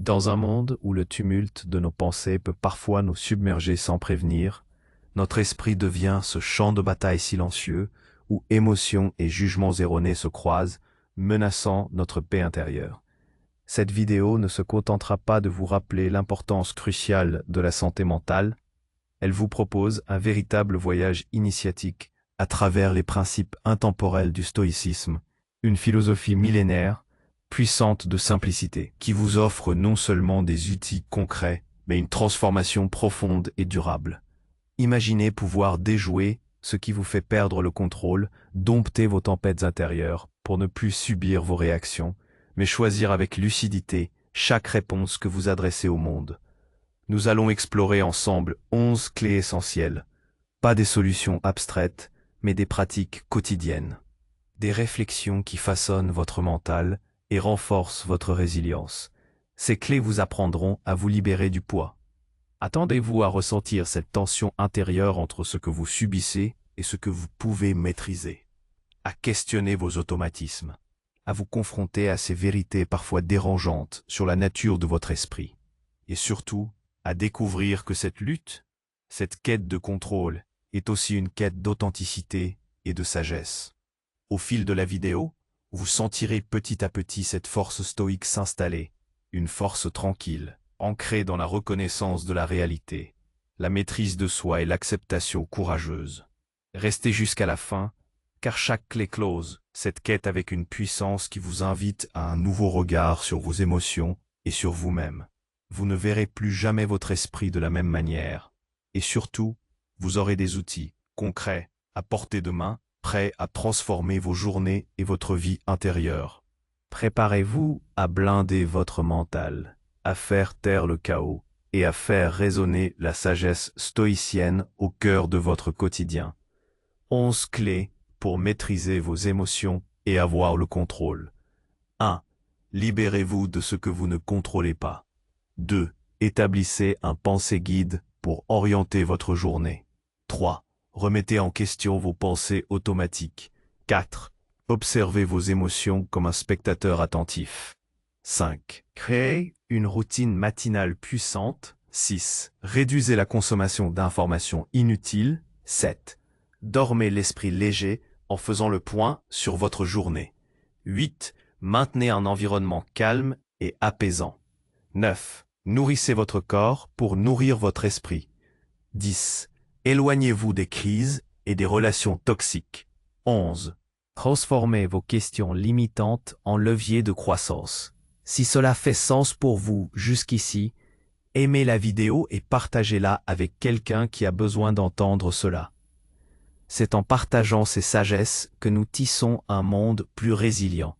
Dans un monde où le tumulte de nos pensées peut parfois nous submerger sans prévenir, notre esprit devient ce champ de bataille silencieux où émotions et jugements erronés se croisent, menaçant notre paix intérieure. Cette vidéo ne se contentera pas de vous rappeler l'importance cruciale de la santé mentale, elle vous propose un véritable voyage initiatique à travers les principes intemporels du stoïcisme, une philosophie millénaire, puissante de simplicité, qui vous offre non seulement des outils concrets, mais une transformation profonde et durable. Imaginez pouvoir déjouer ce qui vous fait perdre le contrôle, dompter vos tempêtes intérieures pour ne plus subir vos réactions, mais choisir avec lucidité chaque réponse que vous adressez au monde. Nous allons explorer ensemble 11 clés essentielles, pas des solutions abstraites, mais des pratiques quotidiennes. Des réflexions qui façonnent votre mental et renforcent votre résilience. Ces clés vous apprendront à vous libérer du poids. Attendez-vous à ressentir cette tension intérieure entre ce que vous subissez et ce que vous pouvez maîtriser. À questionner vos automatismes. À vous confronter à ces vérités parfois dérangeantes sur la nature de votre esprit. Et surtout, à découvrir que cette lutte, cette quête de contrôle, est aussi une quête d'authenticité et de sagesse. Au fil de la vidéo, vous sentirez petit à petit cette force stoïque s'installer, une force tranquille, ancrée dans la reconnaissance de la réalité, la maîtrise de soi et l'acceptation courageuse. Restez jusqu'à la fin, car chaque clé close cette quête avec une puissance qui vous invite à un nouveau regard sur vos émotions et sur vous-même. Vous ne verrez plus jamais votre esprit de la même manière. Et surtout, vous aurez des outils concrets, à portée de main, prêts à transformer vos journées et votre vie intérieure. Préparez-vous à blinder votre mental, à faire taire le chaos et à faire résonner la sagesse stoïcienne au cœur de votre quotidien. 11 clés pour maîtriser vos émotions et avoir le contrôle. 1. Libérez-vous de ce que vous ne contrôlez pas. 2. Établissez un pensée guide pour orienter votre journée. 3. Remettez en question vos pensées automatiques. 4. Observez vos émotions comme un spectateur attentif. 5. Créez une routine matinale puissante. 6. Réduisez la consommation d'informations inutiles. 7. Dormez l'esprit léger en faisant le point sur votre journée. 8. Maintenez un environnement calme et apaisant. 9. Nourrissez votre corps pour nourrir votre esprit. 10. Éloignez-vous des crises et des relations toxiques. 11. Transformez vos questions limitantes en leviers de croissance. Si cela fait sens pour vous jusqu'ici, aimez la vidéo et partagez-la avec quelqu'un qui a besoin d'entendre cela. C'est en partageant ces sagesses que nous tissons un monde plus résilient.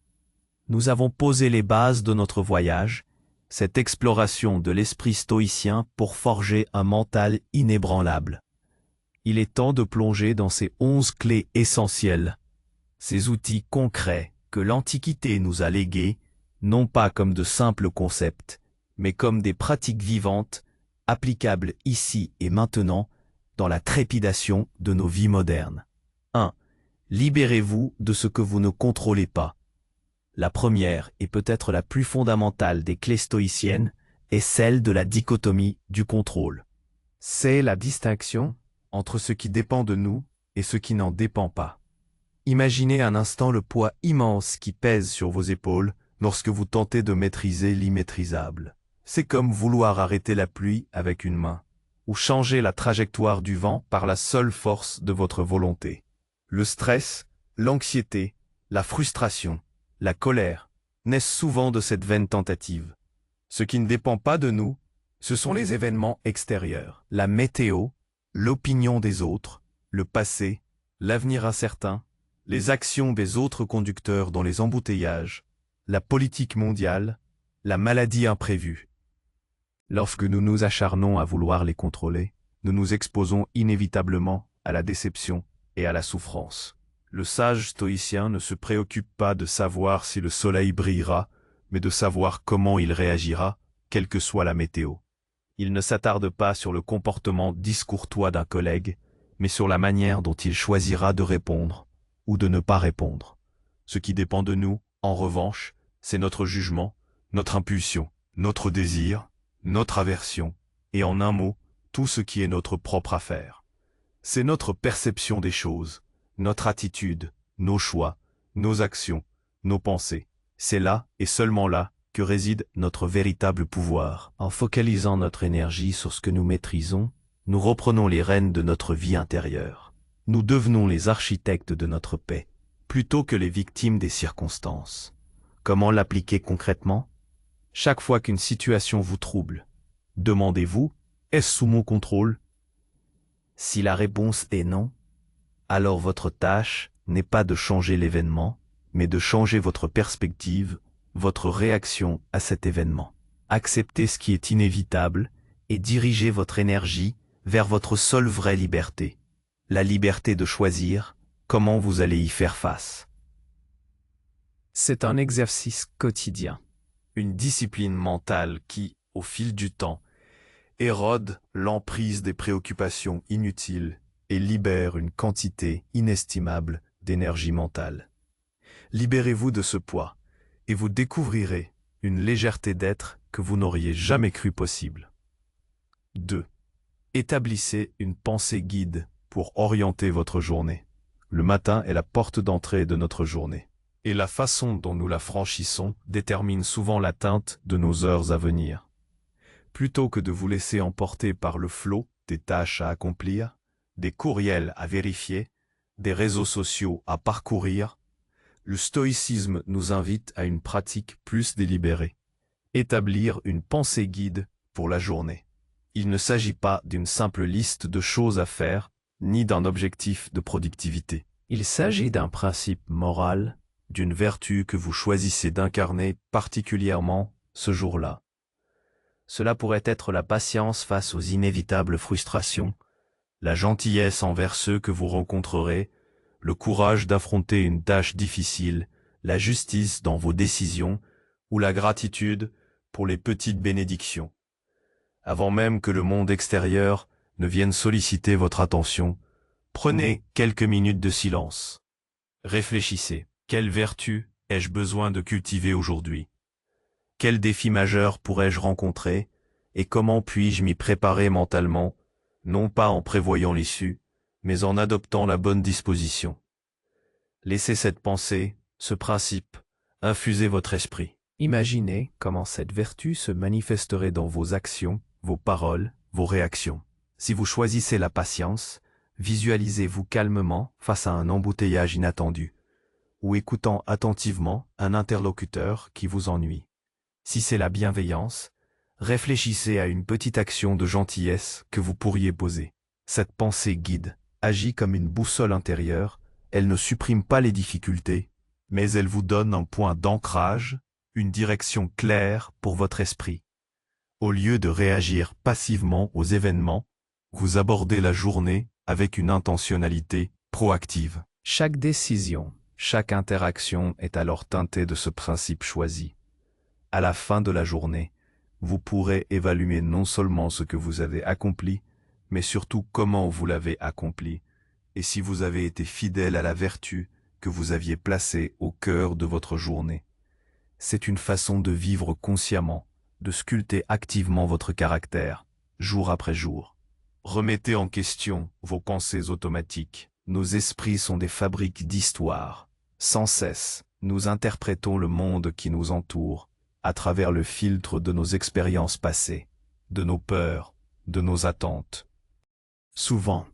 Nous avons posé les bases de notre voyage, cette exploration de l'esprit stoïcien pour forger un mental inébranlable. Il est temps de plonger dans ces 11 clés essentielles, ces outils concrets que l'Antiquité nous a légués, non pas comme de simples concepts, mais comme des pratiques vivantes, applicables ici et maintenant, dans la trépidation de nos vies modernes. 1. Libérez-vous de ce que vous ne contrôlez pas. La première et peut-être la plus fondamentale des clés stoïciennes est celle de la dichotomie du contrôle. C'est la distinction entre ce qui dépend de nous et ce qui n'en dépend pas. Imaginez un instant le poids immense qui pèse sur vos épaules lorsque vous tentez de maîtriser l'immaîtrisable. C'est comme vouloir arrêter la pluie avec une main, ou changer la trajectoire du vent par la seule force de votre volonté. Le stress, l'anxiété, la frustration, la colère naissent souvent de cette vaine tentative. Ce qui ne dépend pas de nous, ce sont les événements extérieurs, la météo, l'opinion des autres, le passé, l'avenir incertain, les actions des autres conducteurs dans les embouteillages, la politique mondiale, la maladie imprévue. Lorsque nous nous acharnons à vouloir les contrôler, nous nous exposons inévitablement à la déception et à la souffrance. Le sage stoïcien ne se préoccupe pas de savoir si le soleil brillera, mais de savoir comment il réagira, quelle que soit la météo. Il ne s'attarde pas sur le comportement discourtois d'un collègue, mais sur la manière dont il choisira de répondre ou de ne pas répondre. Ce qui dépend de nous, en revanche, c'est notre jugement, notre impulsion, notre désir, notre aversion, et en un mot, tout ce qui est notre propre affaire. C'est notre perception des choses, notre attitude, nos choix, nos actions, nos pensées. C'est là, et seulement là, que réside notre véritable pouvoir. En focalisant notre énergie sur ce que nous maîtrisons, nous reprenons les rênes de notre vie intérieure. Nous devenons les architectes de notre paix, plutôt que les victimes des circonstances. Comment l'appliquer concrètement? Chaque fois qu'une situation vous trouble, demandez-vous, est-ce sous mon contrôle? Si la réponse est non, alors votre tâche n'est pas de changer l'événement, mais de changer votre perspective, votre réaction à cet événement. Acceptez ce qui est inévitable et dirigez votre énergie vers votre seule vraie liberté, la liberté de choisir comment vous allez y faire face. C'est un exercice quotidien, une discipline mentale qui, au fil du temps, érode l'emprise des préoccupations inutiles et libère une quantité inestimable d'énergie mentale. Libérez-vous de ce poids et vous découvrirez une légèreté d'être que vous n'auriez jamais cru possible. 2. Établissez une pensée guide pour orienter votre journée. Le matin est la porte d'entrée de notre journée, et la façon dont nous la franchissons détermine souvent l'atteinte de nos heures à venir. Plutôt que de vous laisser emporter par le flot des tâches à accomplir, des courriels à vérifier, des réseaux sociaux à parcourir, le stoïcisme nous invite à une pratique plus délibérée. Établir une pensée guide pour la journée. Il ne s'agit pas d'une simple liste de choses à faire, ni d'un objectif de productivité. Il s'agit d'un principe moral, d'une vertu que vous choisissez d'incarner particulièrement ce jour-là. Cela pourrait être la patience face aux inévitables frustrations, la gentillesse envers ceux que vous rencontrerez, le courage d'affronter une tâche difficile, la justice dans vos décisions ou la gratitude pour les petites bénédictions. Avant même que le monde extérieur ne vienne solliciter votre attention, prenez quelques minutes de silence. Réfléchissez. Quelle vertu ai-je besoin de cultiver aujourd'hui? Quel défi majeur pourrais-je rencontrer et comment puis-je m'y préparer mentalement, non pas en prévoyant l'issue, mais en adoptant la bonne disposition? Laissez cette pensée, ce principe, infuser votre esprit. Imaginez comment cette vertu se manifesterait dans vos actions, vos paroles, vos réactions. Si vous choisissez la patience, visualisez-vous calmement face à un embouteillage inattendu, ou écoutant attentivement un interlocuteur qui vous ennuie. Si c'est la bienveillance, réfléchissez à une petite action de gentillesse que vous pourriez poser. Cette pensée guide agit comme une boussole intérieure, elle ne supprime pas les difficultés, mais elle vous donne un point d'ancrage, une direction claire pour votre esprit. Au lieu de réagir passivement aux événements, vous abordez la journée avec une intentionnalité proactive. Chaque décision, chaque interaction est alors teintée de ce principe choisi. À la fin de la journée, vous pourrez évaluer non seulement ce que vous avez accompli, mais surtout comment vous l'avez accompli, et si vous avez été fidèle à la vertu que vous aviez placée au cœur de votre journée. C'est une façon de vivre consciemment, de sculpter activement votre caractère, jour après jour. Remettez en question vos pensées automatiques. Nos esprits sont des fabriques d'histoire. Sans cesse, nous interprétons le monde qui nous entoure, à travers le filtre de nos expériences passées, de nos peurs, de nos attentes. Souvent,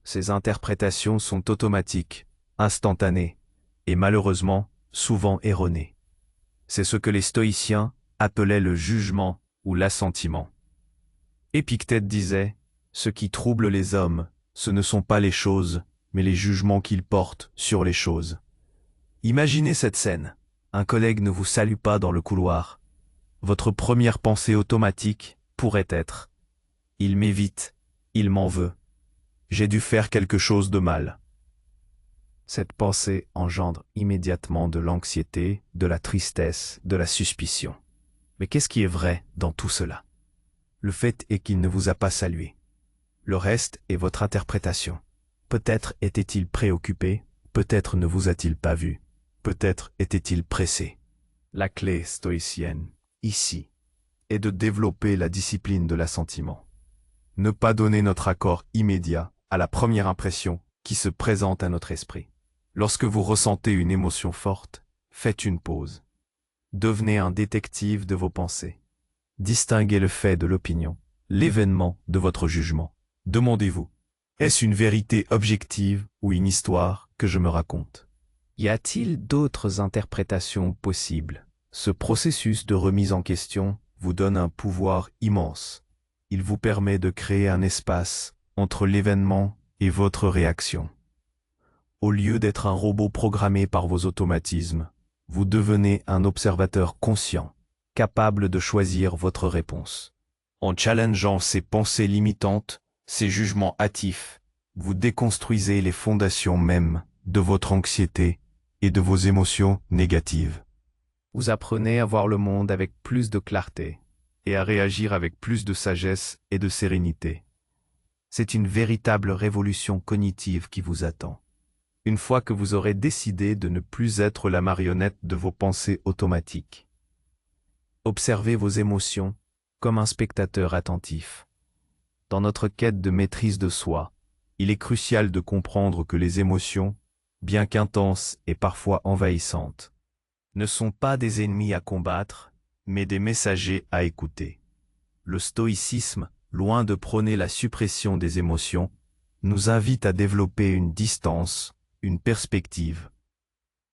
ces interprétations sont automatiques, instantanées, et malheureusement, souvent erronées. C'est ce que les stoïciens appelaient le jugement ou l'assentiment. Épictète disait, « Ce qui trouble les hommes, ce ne sont pas les choses, mais les jugements qu'ils portent sur les choses. » Imaginez cette scène. Un collègue ne vous salue pas dans le couloir. Votre première pensée automatique pourrait être « Il m'évite, il m'en veut. J'ai dû faire quelque chose de mal. » Cette pensée engendre immédiatement de l'anxiété, de la tristesse, de la suspicion. Mais qu'est-ce qui est vrai dans tout cela? Le fait est qu'il ne vous a pas salué. Le reste est votre interprétation. Peut-être était-il préoccupé, peut-être ne vous a-t-il pas vu, peut-être était-il pressé. La clé stoïcienne, ici, est de développer la discipline de l'assentiment. Ne pas donner notre accord immédiat à la première impression qui se présente à notre esprit. Lorsque vous ressentez une émotion forte, faites une pause. Devenez un détective de vos pensées. Distinguez le fait de l'opinion, l'événement de votre jugement. Demandez-vous, est-ce une vérité objective ou une histoire que je me raconte? Y a-t-il d'autres interprétations possibles? Ce processus de remise en question vous donne un pouvoir immense. Il vous permet de créer un espace entre l'événement et votre réaction. Au lieu d'être un robot programmé par vos automatismes, vous devenez un observateur conscient, capable de choisir votre réponse. En challengeant ces pensées limitantes, ces jugements hâtifs, vous déconstruisez les fondations mêmes de votre anxiété et de vos émotions négatives. Vous apprenez à voir le monde avec plus de clarté et à réagir avec plus de sagesse et de sérénité. C'est une véritable révolution cognitive qui vous attend. Une fois que vous aurez décidé de ne plus être la marionnette de vos pensées automatiques. Observez vos émotions comme un spectateur attentif. Dans notre quête de maîtrise de soi, il est crucial de comprendre que les émotions, bien qu'intenses et parfois envahissantes, ne sont pas des ennemis à combattre, mais des messagers à écouter. Le stoïcisme, loin de prôner la suppression des émotions, nous invite à développer une distance, une perspective.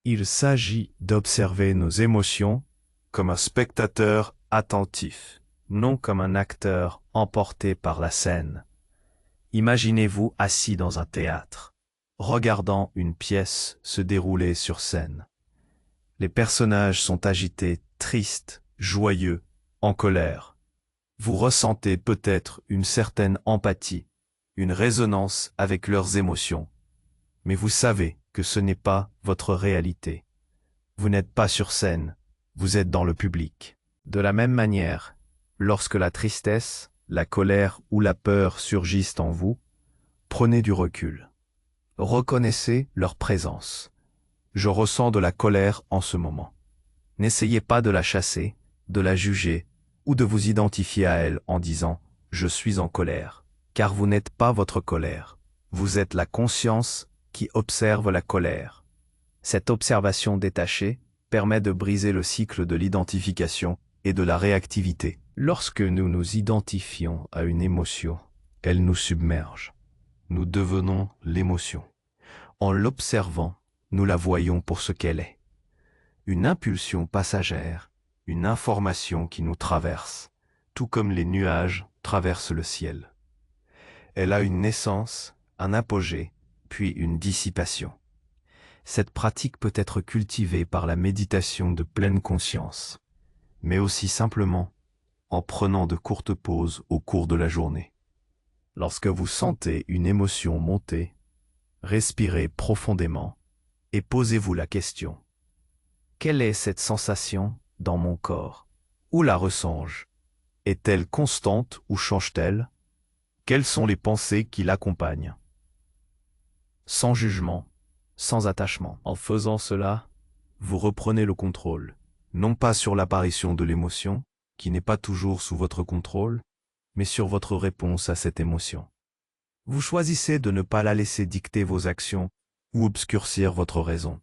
Il s'agit d'observer nos émotions comme un spectateur attentif, non comme un acteur emporté par la scène. Imaginez-vous assis dans un théâtre, regardant une pièce se dérouler sur scène. Les personnages sont agités, tristes, joyeux, en colère. Vous ressentez peut-être une certaine empathie, une résonance avec leurs émotions. Mais vous savez que ce n'est pas votre réalité. Vous n'êtes pas sur scène, vous êtes dans le public. De la même manière, lorsque la tristesse, la colère ou la peur surgissent en vous, prenez du recul. Reconnaissez leur présence. Je ressens de la colère en ce moment. N'essayez pas de la chasser, de la juger ou de vous identifier à elle en disant « je suis en colère », car vous n'êtes pas votre colère. Vous êtes la conscience qui observe la colère. Cette observation détachée permet de briser le cycle de l'identification et de la réactivité. Lorsque nous nous identifions à une émotion, elle nous submerge. Nous devenons l'émotion. En l'observant, nous la voyons pour ce qu'elle est. Une impulsion passagère, une information qui nous traverse, tout comme les nuages traversent le ciel. Elle a une naissance, un apogée, puis une dissipation. Cette pratique peut être cultivée par la méditation de pleine conscience, mais aussi simplement en prenant de courtes pauses au cours de la journée. Lorsque vous sentez une émotion monter, respirez profondément et posez-vous la question. Quelle est cette sensation dans mon corps? Où la ressens-je? Est-elle constante ou change-t-elle? Quelles sont les pensées qui l'accompagnent? Sans jugement, sans attachement. En faisant cela, vous reprenez le contrôle, non pas sur l'apparition de l'émotion, qui n'est pas toujours sous votre contrôle, mais sur votre réponse à cette émotion. Vous choisissez de ne pas la laisser dicter vos actions ou obscurcir votre raison.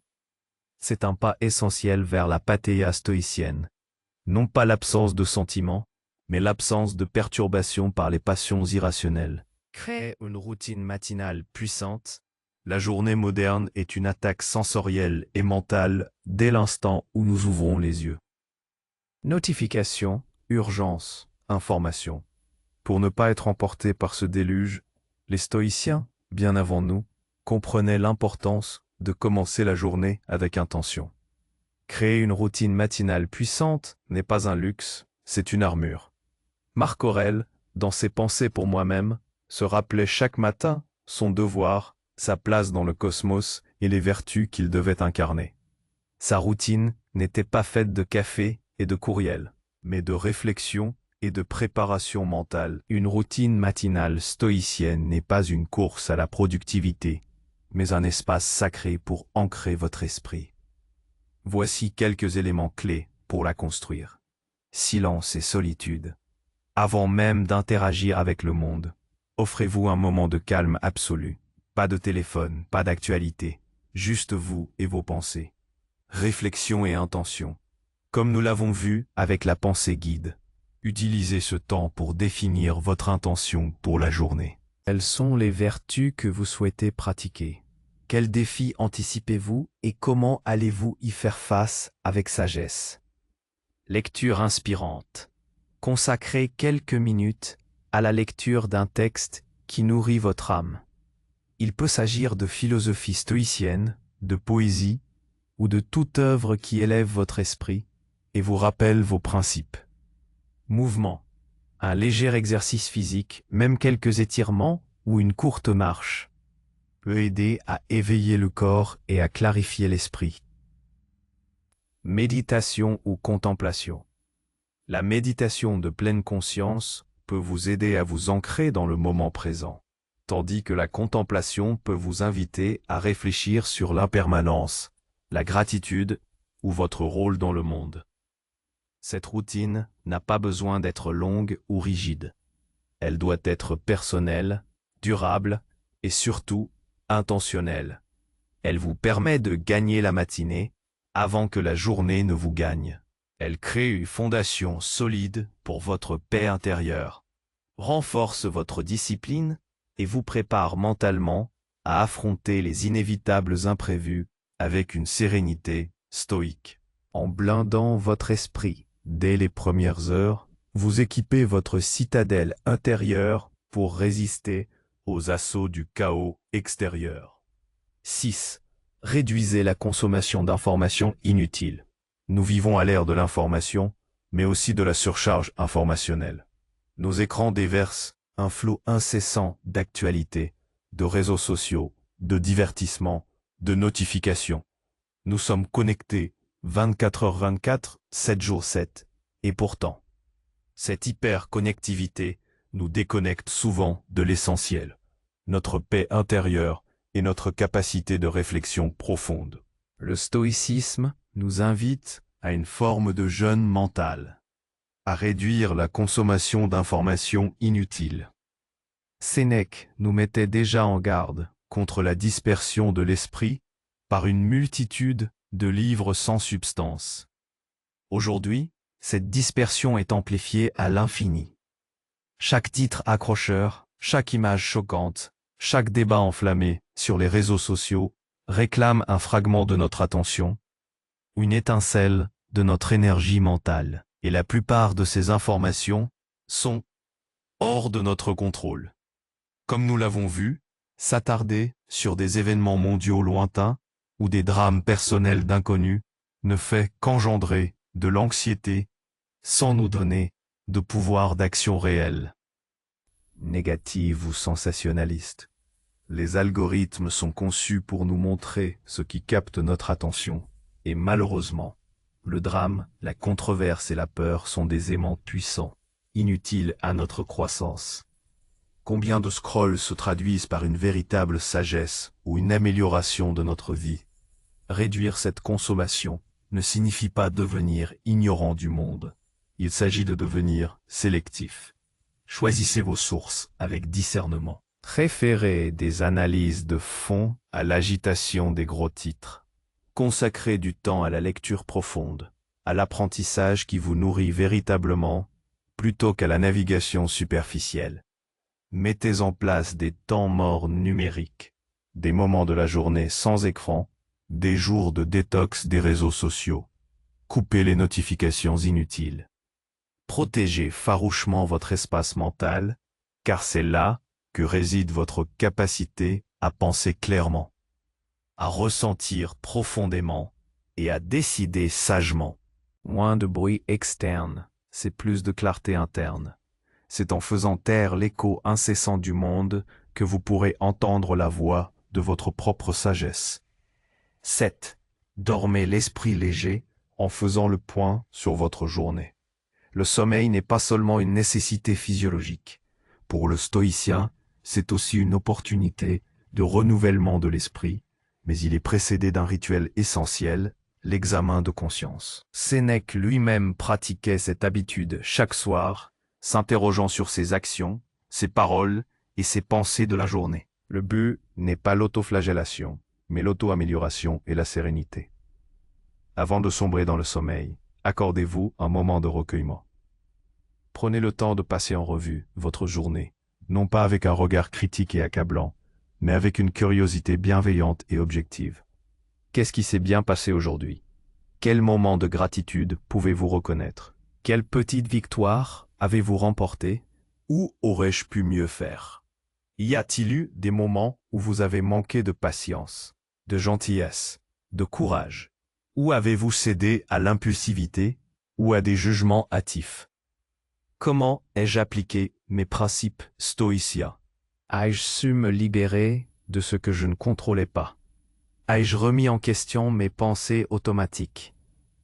C'est un pas essentiel vers la pathéia stoïcienne, non pas l'absence de sentiments, mais l'absence de perturbation par les passions irrationnelles. Créer une routine matinale puissante. La journée moderne est une attaque sensorielle et mentale dès l'instant où nous ouvrons les yeux. Notification, urgence, information. Pour ne pas être emportés par ce déluge, les stoïciens, bien avant nous, comprenaient l'importance de commencer la journée avec intention. Créer une routine matinale puissante n'est pas un luxe, c'est une armure. Marc Aurèle, dans ses Pensées pour moi-même, se rappelait chaque matin son devoir, sa place dans le cosmos et les vertus qu'il devait incarner. Sa routine n'était pas faite de café et de courriel, mais de réflexion et de préparation mentale. Une routine matinale stoïcienne n'est pas une course à la productivité, mais un espace sacré pour ancrer votre esprit. Voici quelques éléments clés pour la construire. silence et solitude. Avant même d'interagir avec le monde, offrez-vous un moment de calme absolu. Pas de téléphone, pas d'actualité, juste vous et vos pensées. Réflexion et intention. Comme nous l'avons vu avec la pensée guide, utilisez ce temps pour définir votre intention pour la journée. Quelles sont les vertus que vous souhaitez pratiquer? Quels défis anticipez-vous et comment allez-vous y faire face avec sagesse? Lecture inspirante. Consacrez quelques minutes à la lecture d'un texte qui nourrit votre âme. Il peut s'agir de philosophie stoïcienne, de poésie ou de toute œuvre qui élève votre esprit et vous rappelle vos principes. Mouvement. Un léger exercice physique, même quelques étirements ou une courte marche, peut aider à éveiller le corps et à clarifier l'esprit. Méditation ou contemplation. La méditation de pleine conscience peut vous aider à vous ancrer dans le moment présent, tandis que la contemplation peut vous inviter à réfléchir sur l'impermanence, la gratitude ou votre rôle dans le monde. Cette routine n'a pas besoin d'être longue ou rigide. Elle doit être personnelle, durable et surtout intentionnelle. Elle vous permet de gagner la matinée avant que la journée ne vous gagne. Elle crée une fondation solide pour votre paix intérieure, renforce votre discipline et vous prépare mentalement à affronter les inévitables imprévus avec une sérénité stoïque. En blindant votre esprit dès les premières heures, vous équipez votre citadelle intérieure pour résister aux assauts du chaos extérieur. 6. Réduisez la consommation d'informations inutiles. Nous vivons à l'ère de l'information, mais aussi de la surcharge informationnelle. Nos écrans déversent un flot incessant d'actualités, de réseaux sociaux, de divertissements, de notifications. Nous sommes connectés 24h24, 7 jours 7, et pourtant, cette hyper-connectivité nous déconnecte souvent de l'essentiel, notre paix intérieure et notre capacité de réflexion profonde. Le stoïcisme nous invite à une forme de jeûne mental, à réduire la consommation d'informations inutiles. Sénèque nous mettait déjà en garde contre la dispersion de l'esprit par une multitude de livres sans substance. Aujourd'hui, cette dispersion est amplifiée à l'infini. Chaque titre accrocheur, chaque image choquante, chaque débat enflammé sur les réseaux sociaux réclame un fragment de notre attention, une étincelle de notre énergie mentale. Et la plupart de ces informations sont hors de notre contrôle. Comme nous l'avons vu, s'attarder sur des événements mondiaux lointains ou des drames personnels d'inconnus ne fait qu'engendrer de l'anxiété sans nous donner de pouvoir d'action réel. Négative ou sensationnaliste. Les algorithmes sont conçus pour nous montrer ce qui capte notre attention. Et malheureusement, le drame, la controverse et la peur sont des aimants puissants, inutiles à notre croissance. Combien de scrolls se traduisent par une véritable sagesse ou une amélioration de notre vie? Réduire cette consommation ne signifie pas devenir ignorant du monde. Il s'agit de devenir sélectif. Choisissez vos sources avec discernement. Préférez des analyses de fond à l'agitation des gros titres. Consacrez du temps à la lecture profonde, à l'apprentissage qui vous nourrit véritablement, plutôt qu'à la navigation superficielle. Mettez en place des temps morts numériques, des moments de la journée sans écran, des jours de détox des réseaux sociaux. Coupez les notifications inutiles. Protégez farouchement votre espace mental, car c'est là que réside votre capacité à penser clairement, à ressentir profondément et à décider sagement. Moins de bruit externe, c'est plus de clarté interne. C'est en faisant taire l'écho incessant du monde que vous pourrez entendre la voix de votre propre sagesse. 7. Dormez l'esprit léger en faisant le point sur votre journée. Le sommeil n'est pas seulement une nécessité physiologique. Pour le stoïcien, c'est aussi une opportunité de renouvellement de l'esprit, mais il est précédé d'un rituel essentiel, l'examen de conscience. Sénèque lui-même pratiquait cette habitude chaque soir, s'interrogeant sur ses actions, ses paroles et ses pensées de la journée. Le but n'est pas l'autoflagellation, mais l'auto-amélioration et la sérénité. Avant de sombrer dans le sommeil, accordez-vous un moment de recueillement. Prenez le temps de passer en revue votre journée, non pas avec un regard critique et accablant, mais avec une curiosité bienveillante et objective. Qu'est-ce qui s'est bien passé aujourd'hui? Quel moment de gratitude pouvez-vous reconnaître? Quelle petite victoire avez-vous remportée? Où aurais-je pu mieux faire? Y a-t-il eu des moments où vous avez manqué de patience, de gentillesse, de courage? Où avez-vous cédé à l'impulsivité ou à des jugements hâtifs? Comment ai-je appliqué mes principes stoïciens? Ai-je su me libérer de ce que je ne contrôlais pas? Ai-je remis en question mes pensées automatiques?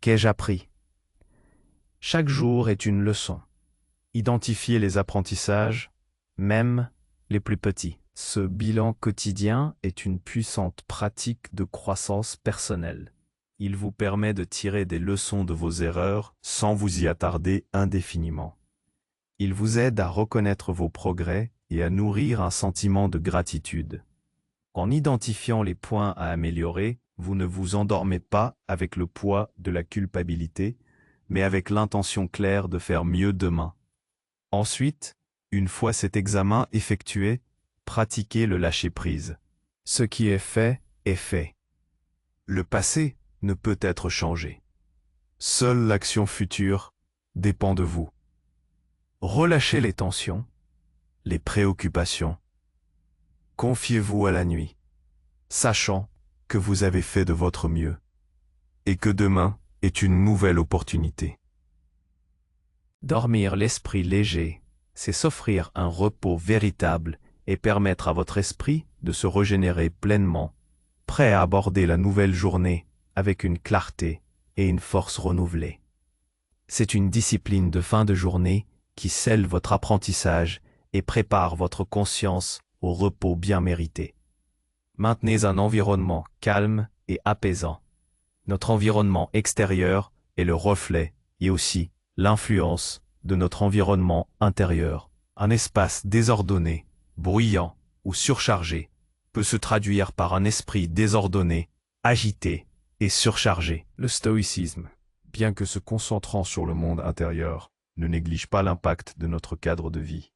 Qu'ai-je appris? Chaque jour est une leçon. Identifiez les apprentissages, même les plus petits. Ce bilan quotidien est une puissante pratique de croissance personnelle. Il vous permet de tirer des leçons de vos erreurs sans vous y attarder indéfiniment. Il vous aide à reconnaître vos progrès et à nourrir un sentiment de gratitude. En identifiant les points à améliorer, vous ne vous endormez pas avec le poids de la culpabilité, mais avec l'intention claire de faire mieux demain. Ensuite, une fois cet examen effectué, pratiquez le lâcher-prise. Ce qui est fait est fait. Le passé ne peut être changé. Seule l'action future dépend de vous. Relâchez les tensions, les préoccupations. Confiez-vous à la nuit, sachant que vous avez fait de votre mieux et que demain est une nouvelle opportunité. Dormir l'esprit léger, c'est s'offrir un repos véritable et permettre à votre esprit de se régénérer pleinement, prêt à aborder la nouvelle journée avec une clarté et une force renouvelée. C'est une discipline de fin de journée qui scelle votre apprentissage et prépare votre conscience au repos bien mérité. Maintenez un environnement calme et apaisant. Notre environnement extérieur est le reflet et aussi l'influence de notre environnement intérieur. Un espace désordonné, bruyant ou surchargé peut se traduire par un esprit désordonné, agité et surchargé. Le stoïcisme, bien que se concentrant sur le monde intérieur, ne néglige pas l'impact de notre cadre de vie.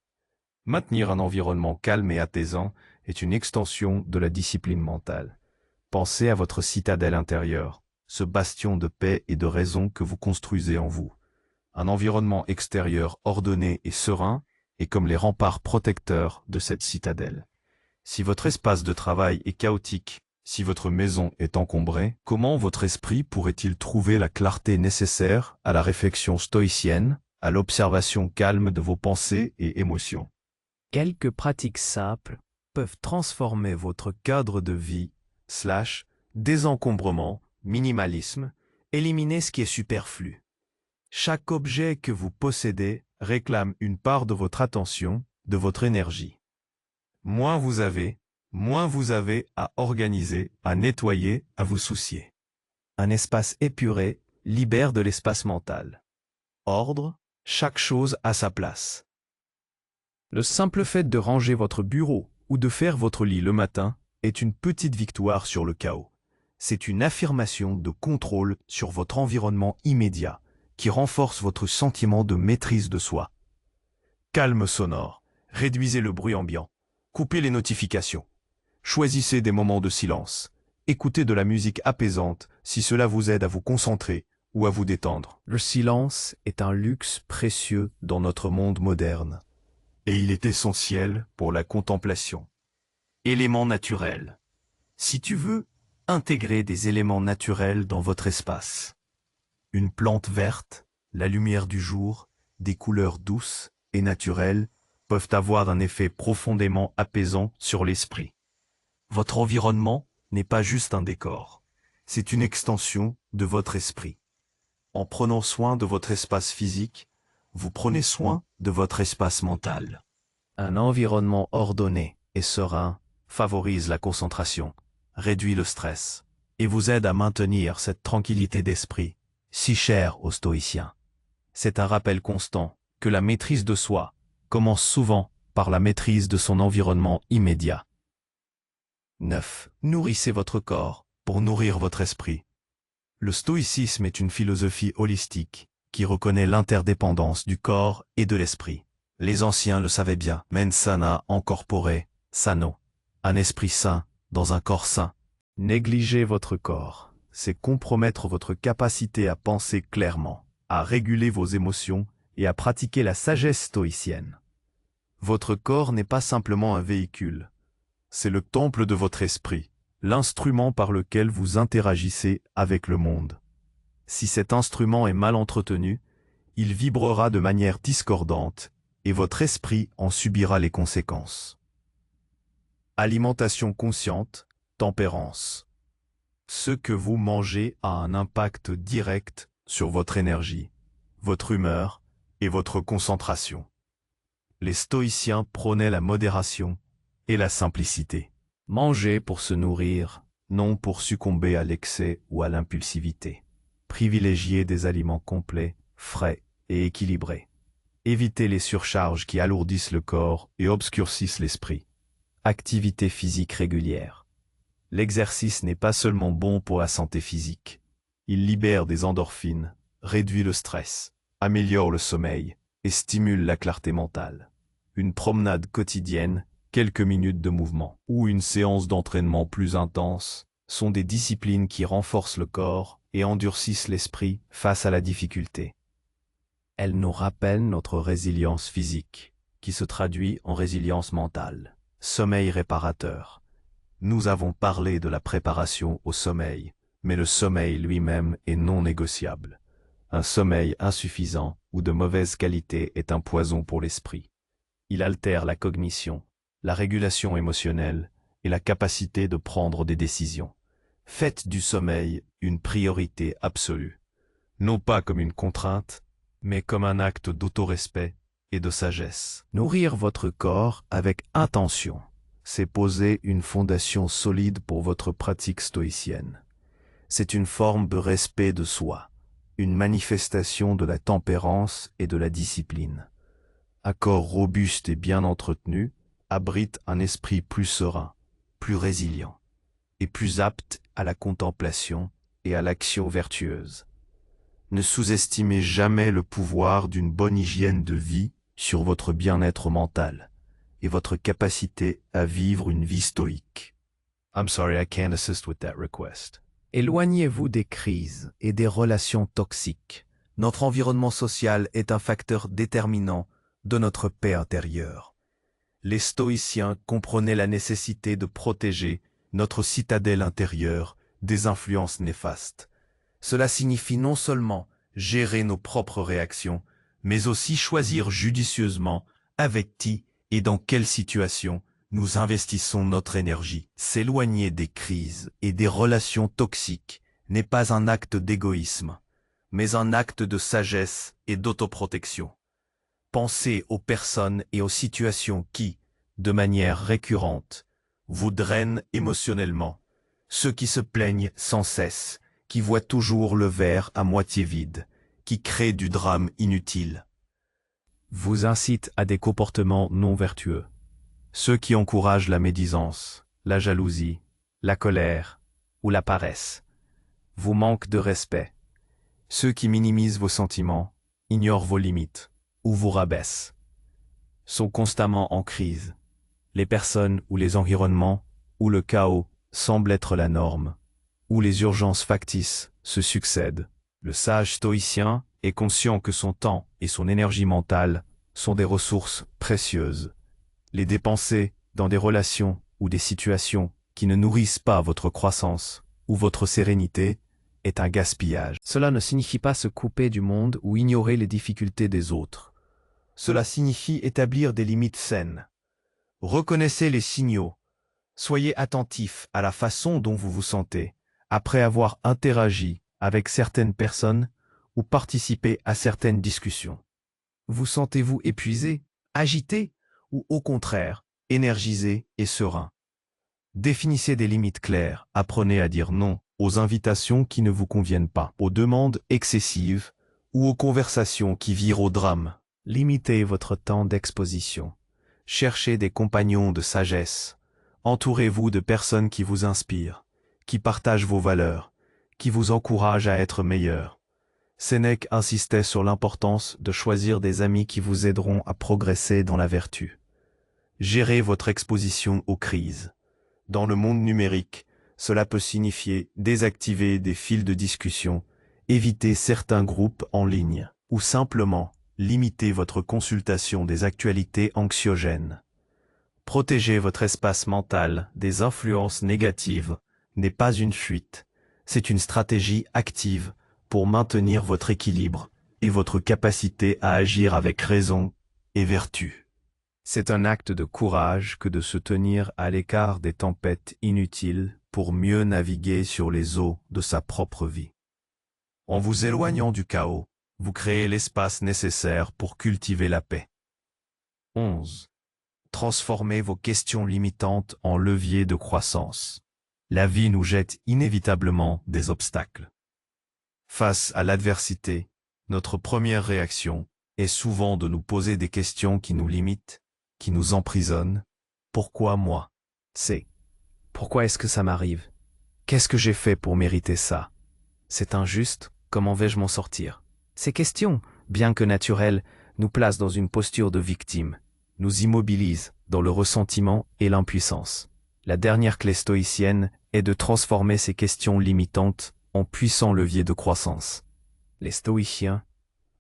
Maintenir un environnement calme et apaisant est une extension de la discipline mentale. Pensez à votre citadelle intérieure, ce bastion de paix et de raison que vous construisez en vous. Un environnement extérieur ordonné et serein est comme les remparts protecteurs de cette citadelle. Si votre espace de travail est chaotique, si votre maison est encombrée, comment votre esprit pourrait-il trouver la clarté nécessaire à la réflexion stoïcienne, à l'observation calme de vos pensées et émotions? Quelques pratiques simples peuvent transformer votre cadre de vie, désencombrement, minimalisme, éliminer ce qui est superflu. Chaque objet que vous possédez réclame une part de votre attention, de votre énergie. Moins vous avez à organiser, à nettoyer, à vous soucier. Un espace épuré libère de l'espace mental. Ordre, chaque chose à sa place. Le simple fait de ranger votre bureau ou de faire votre lit le matin est une petite victoire sur le chaos. C'est une affirmation de contrôle sur votre environnement immédiat qui renforce votre sentiment de maîtrise de soi. Calme sonore, réduisez le bruit ambiant, coupez les notifications, choisissez des moments de silence, écoutez de la musique apaisante si cela vous aide à vous concentrer ou à vous détendre. Le silence est un luxe précieux dans notre monde moderne. Et il est essentiel pour la contemplation. Éléments naturels. Si tu veux, intégrer des éléments naturels dans votre espace. Une plante verte, la lumière du jour, des couleurs douces et naturelles peuvent avoir un effet profondément apaisant sur l'esprit. Votre environnement n'est pas juste un décor, c'est une extension de votre esprit. En prenant soin de votre espace physique, vous prenez soin de votre espace mental. Un environnement ordonné et serein favorise la concentration, réduit le stress, et vous aide à maintenir cette tranquillité d'esprit, si chère aux stoïciens. C'est un rappel constant que la maîtrise de soi commence souvent par la maîtrise de son environnement immédiat. 9. Nourrissez votre corps pour nourrir votre esprit. Le stoïcisme est une philosophie holistique qui reconnaît l'interdépendance du corps et de l'esprit. Les anciens le savaient bien. Mens sana en corpore sano. Un esprit sain dans un corps sain. Négliger votre corps, c'est compromettre votre capacité à penser clairement, à réguler vos émotions et à pratiquer la sagesse stoïcienne. Votre corps n'est pas simplement un véhicule. C'est le temple de votre esprit, l'instrument par lequel vous interagissez avec le monde. Si cet instrument est mal entretenu, il vibrera de manière discordante et votre esprit en subira les conséquences. Alimentation consciente, tempérance. Ce que vous mangez a un impact direct sur votre énergie, votre humeur et votre concentration. Les stoïciens prônaient la modération et la simplicité. Manger pour se nourrir, non pour succomber à l'excès ou à l'impulsivité. Privilégier des aliments complets, frais et équilibrés. Éviter les surcharges qui alourdissent le corps et obscurcissent l'esprit. Activité physique régulière. L'exercice n'est pas seulement bon pour la santé physique. Il libère des endorphines, réduit le stress, améliore le sommeil et stimule la clarté mentale. Une promenade quotidienne, quelques minutes de mouvement ou une séance d'entraînement plus intense sont des disciplines qui renforcent le corps et endurcissent l'esprit face à la difficulté. Elles nous rappellent notre résilience physique, qui se traduit en résilience mentale. Sommeil réparateur. Nous avons parlé de la préparation au sommeil, mais le sommeil lui-même est non négociable. Un sommeil insuffisant ou de mauvaise qualité est un poison pour l'esprit. Il altère la cognition, la régulation émotionnelle et la capacité de prendre des décisions. Faites du sommeil une priorité absolue, non pas comme une contrainte, mais comme un acte d'autorespect et de sagesse. Nourrir votre corps avec intention, c'est poser une fondation solide pour votre pratique stoïcienne. C'est une forme de respect de soi, une manifestation de la tempérance et de la discipline. Un corps robuste et bien entretenu abrite un esprit plus serein, plus résilient et plus apte à la contemplation et à l'action vertueuse. Ne sous-estimez jamais le pouvoir d'une bonne hygiène de vie sur votre bien-être mental et votre capacité à vivre une vie stoïque. I'm sorry, I can't assist with that request. Éloignez-vous des crises et des relations toxiques. Notre environnement social est un facteur déterminant de notre paix intérieure. Les stoïciens comprenaient la nécessité de protéger notre citadelle intérieure des influences néfastes. Cela signifie non seulement gérer nos propres réactions, mais aussi choisir judicieusement avec qui et dans quelle situation nous investissons notre énergie. S'éloigner des crises et des relations toxiques n'est pas un acte d'égoïsme, mais un acte de sagesse et d'autoprotection. Pensez aux personnes et aux situations qui, de manière récurrente, vous drainent émotionnellement, ceux qui se plaignent sans cesse, qui voient toujours le verre à moitié vide, qui créent du drame inutile. Vous incitent à des comportements non vertueux. Ceux qui encouragent la médisance, la jalousie, la colère ou la paresse. Vous manquent de respect. Ceux qui minimisent vos sentiments, ignorent vos limites ou vous rabaissent. Sont constamment en crise. Les personnes ou les environnements où le chaos semble être la norme, où les urgences factices se succèdent. Le sage stoïcien est conscient que son temps et son énergie mentale sont des ressources précieuses. Les dépenser dans des relations ou des situations qui ne nourrissent pas votre croissance ou votre sérénité est un gaspillage. Cela ne signifie pas se couper du monde ou ignorer les difficultés des autres. Cela signifie établir des limites saines. Reconnaissez les signaux. Soyez attentif à la façon dont vous vous sentez après avoir interagi avec certaines personnes ou participé à certaines discussions. Vous sentez-vous épuisé, agité ou au contraire, énergisé et serein? Définissez des limites claires, apprenez à dire non aux invitations qui ne vous conviennent pas, aux demandes excessives ou aux conversations qui virent au drame. Limitez votre temps d'exposition. Cherchez des compagnons de sagesse. Entourez-vous de personnes qui vous inspirent, qui partagent vos valeurs, qui vous encouragent à être meilleur. Sénèque insistait sur l'importance de choisir des amis qui vous aideront à progresser dans la vertu. Gérez votre exposition aux crises. Dans le monde numérique, cela peut signifier désactiver des fils de discussion, éviter certains groupes en ligne, ou simplement limiter votre consultation des actualités anxiogènes. Protéger votre espace mental des influences négatives n'est pas une fuite, c'est une stratégie active pour maintenir votre équilibre et votre capacité à agir avec raison et vertu. C'est un acte de courage que de se tenir à l'écart des tempêtes inutiles pour mieux naviguer sur les eaux de sa propre vie. En vous éloignant du chaos, vous créez l'espace nécessaire pour cultiver la paix. 11. Transformez vos questions limitantes en leviers de croissance. La vie nous jette inévitablement des obstacles. Face à l'adversité, notre première réaction est souvent de nous poser des questions qui nous limitent, qui nous emprisonnent. Pourquoi moi? Pourquoi est-ce que ça m'arrive? Qu'est-ce que j'ai fait pour mériter ça? C'est injuste, comment vais-je m'en sortir? Ces questions, bien que naturelles, nous placent dans une posture de victime, nous immobilisent dans le ressentiment et l'impuissance. La dernière clé stoïcienne est de transformer ces questions limitantes en puissants leviers de croissance. Les stoïciens,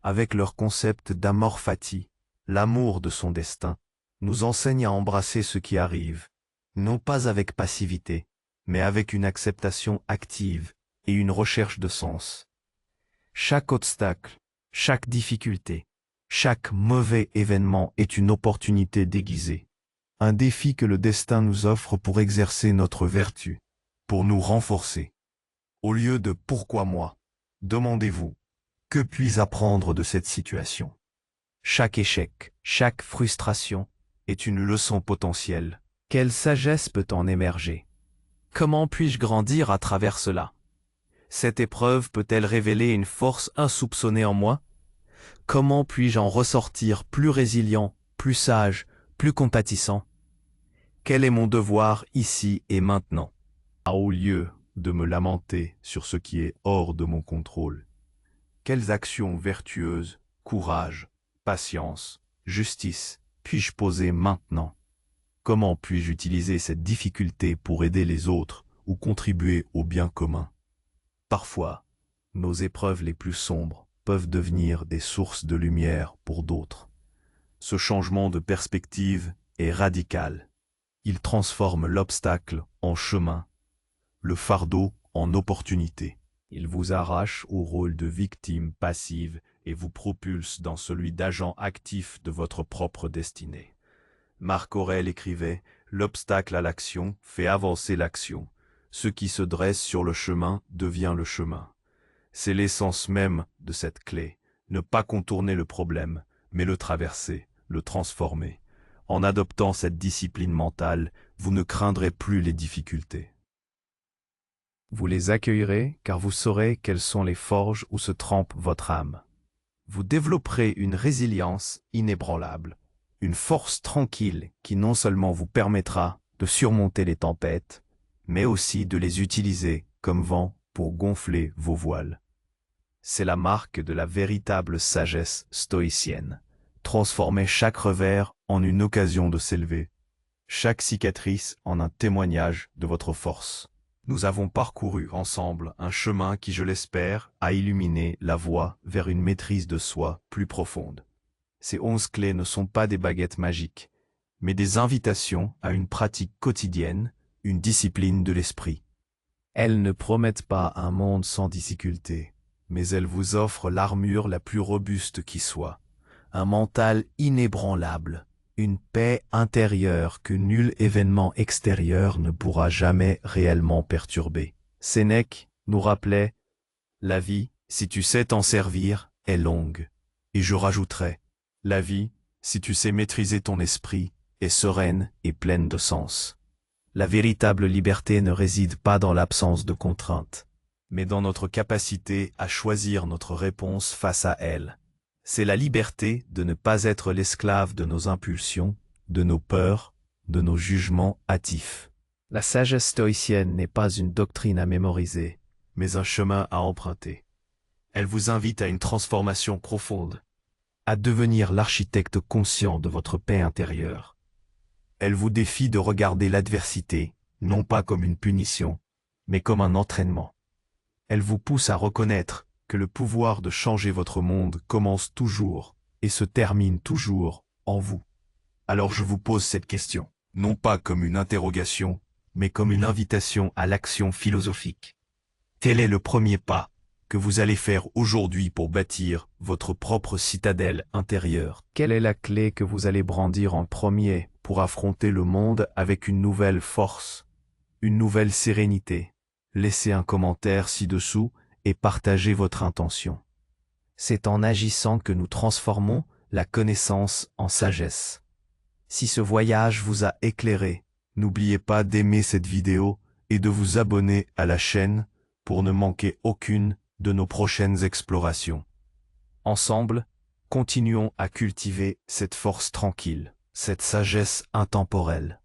avec leur concept d'amor fati, l'amour de son destin, nous enseignent à embrasser ce qui arrive, non pas avec passivité, mais avec une acceptation active et une recherche de sens. Chaque obstacle, chaque difficulté, chaque mauvais événement est une opportunité déguisée, un défi que le destin nous offre pour exercer notre vertu, pour nous renforcer. Au lieu de « pourquoi moi ?», demandez-vous « que puis-je apprendre de cette situation ?» Chaque échec, chaque frustration est une leçon potentielle. Quelle sagesse peut en émerger? Comment puis-je grandir à travers cela? Cette épreuve peut-elle révéler une force insoupçonnée en moi? Comment puis-je en ressortir plus résilient, plus sage, plus compatissant? Quel est mon devoir ici et maintenant? Au lieu de me lamenter sur ce qui est hors de mon contrôle, quelles actions vertueuses, courage, patience, justice puis-je poser maintenant? Comment puis-je utiliser cette difficulté pour aider les autres ou contribuer au bien commun? Parfois, nos épreuves les plus sombres peuvent devenir des sources de lumière pour d'autres. Ce changement de perspective est radical. Il transforme l'obstacle en chemin, le fardeau en opportunité. Il vous arrache au rôle de victime passive et vous propulse dans celui d'agent actif de votre propre destinée. Marc Aurèle écrivait « L'obstacle à l'action fait avancer l'action. Ce qui se dresse sur le chemin devient le chemin. » C'est l'essence même de cette clé. Ne pas contourner le problème, mais le traverser, le transformer. En adoptant cette discipline mentale, vous ne craindrez plus les difficultés. Vous les accueillerez car vous saurez quelles sont les forges où se trempe votre âme. Vous développerez une résilience inébranlable, une force tranquille qui non seulement vous permettra de surmonter les tempêtes, mais aussi de les utiliser comme vent pour gonfler vos voiles. C'est la marque de la véritable sagesse stoïcienne. Transformez chaque revers en une occasion de s'élever, chaque cicatrice en un témoignage de votre force. Nous avons parcouru ensemble un chemin qui, je l'espère, a illuminé la voie vers une maîtrise de soi plus profonde. Ces 11 clés ne sont pas des baguettes magiques, mais des invitations à une pratique quotidienne, une discipline de l'esprit. Elles ne promettent pas un monde sans difficultés, mais elles vous offrent l'armure la plus robuste qui soit, un mental inébranlable, une paix intérieure que nul événement extérieur ne pourra jamais réellement perturber. Sénèque nous rappelait « La vie, si tu sais t'en servir, est longue. » Et je rajouterai « La vie, si tu sais maîtriser ton esprit, est sereine et pleine de sens. » La véritable liberté ne réside pas dans l'absence de contraintes, mais dans notre capacité à choisir notre réponse face à elles. C'est la liberté de ne pas être l'esclave de nos impulsions, de nos peurs, de nos jugements hâtifs. La sagesse stoïcienne n'est pas une doctrine à mémoriser, mais un chemin à emprunter. Elle vous invite à une transformation profonde, à devenir l'architecte conscient de votre paix intérieure. Elle vous défie de regarder l'adversité, non pas comme une punition, mais comme un entraînement. Elle vous pousse à reconnaître que le pouvoir de changer votre monde commence toujours et se termine toujours en vous. Alors je vous pose cette question, non pas comme une interrogation, mais comme une invitation à l'action philosophique. Quel est le premier pas que vous allez faire aujourd'hui pour bâtir votre propre citadelle intérieure? Quelle est la clé que vous allez brandir en premier pour affronter le monde avec une nouvelle force, une nouvelle sérénité? Laissez un commentaire ci-dessous et partagez votre intention. C'est en agissant que nous transformons la connaissance en sagesse. Si ce voyage vous a éclairé, n'oubliez pas d'aimer cette vidéo et de vous abonner à la chaîne pour ne manquer aucune de nos prochaines explorations. Ensemble, continuons à cultiver cette force tranquille, cette sagesse intemporelle.